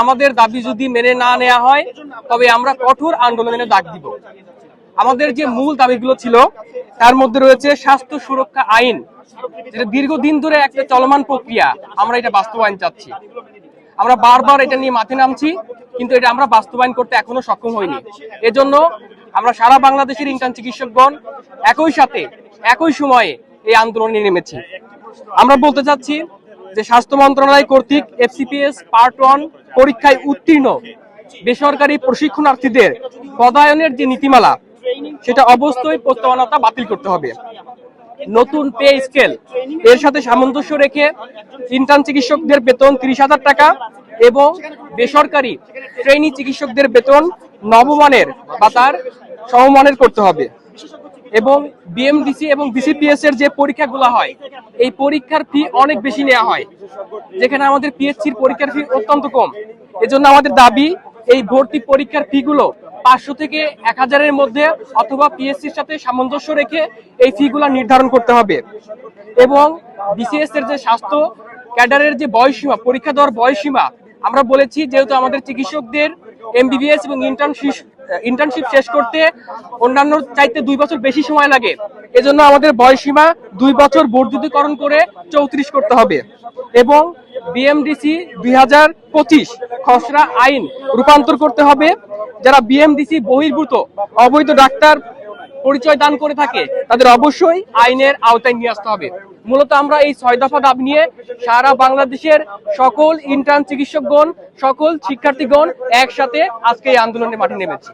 আমাদের দাবি যদি মেনে না নেওয়া হয় তবে আমরা কঠোর আন্দোলনের ডাক দিব। আমাদের যে মূল দাবিগুলো ছিল তার মধ্যে রয়েছে স্বাস্থ্য সুরক্ষা আইন, যেটা দীর্ঘদিন ধরে একটা চলমান প্রক্রিয়া, আমরা এটা বাস্তবায়ন চাচ্ছি। আমরা বারবার এটা নিয়ে মাঠে নামছি, কিন্তু এটা আমরা বাস্তবায়ন করতে এখনো সক্ষম হইনি। এজন্য আমরা সারা বাংলাদেশের ইন্টার্ন চিকিৎসকগণ একই সাথে একই সময়ে এই আন্দোলনে নেমেছি। আমরা বলতে চাচ্ছি যে স্বাস্থ্য মন্ত্রণালয় কর্তৃক FCPS পার্ট 1 পরীক্ষায় উত্তীর্ণ বেসরকারি প্রশিক্ষণার্থীদের পদায়নের যে নীতিমালা, সেটা অবশ্যই প্রস্তাবনাটা বাতিল করতে হবে। নতুন পে স্কেল এর সাথে সামঞ্জস্য রেখে ইন্টার্ন চিকিৎসকদের বেতন 30,000 টাকা এবং বেসরকারি ট্রেনি চিকিৎসকদের বেতন নবমানের বা তার সমমানের করতে হবে। এবং BMDC এবং BCPS এর যে পরীক্ষাগুলো হয়, এই পরীক্ষার ফি অনেক বেশি নেওয়া হয়, যেখানে আমাদের PHC-র পরীক্ষার ফি অত্যন্ত কম। এজন্য আমাদের দাবি এই ভর্তি পরীক্ষার ফি গুলো 500 থেকে 1000-এর মধ্যে অথবা PHC-র সাথে সামঞ্জস্য রেখে এই ফি গুলা নির্ধারণ করতে হবে। এবং BCS এর যে স্বাস্থ্য ক্যাডারের যে বয়সসীমা, পরীক্ষা দেওয়ার বয়সসীমা, আমরা বলেছি যেহেতু আমাদের চিকিৎসকদের MBBS এবং ইন্টার্নশিপ শেষ করতে অন্যান্য চাইতে 2 বছর বেশি সময় লাগে, এজন্য আমাদের বয়সসীমা 2 বছর বর্ধিতকরণ করে 34 করতে হবে। এবং BMDC 2025 খসড়া আইন রূপান্তর করতে হবে। যারা BMDC বহির্ভূত অবৈধ ডাক্তার পরিচয় দান করে থাকে তাদের অবশ্যই আইনের আওতায় নিয়ে আসতে হবে। মূলত আমরা এই 6 দফা দাবি নিয়ে সারা বাংলাদেশের সকল ইন্টার্ন চিকিৎসকগণ, সকল শিক্ষার্থীগণ একসাথে আজকে এই আন্দোলনের মাঠে নেমেছি।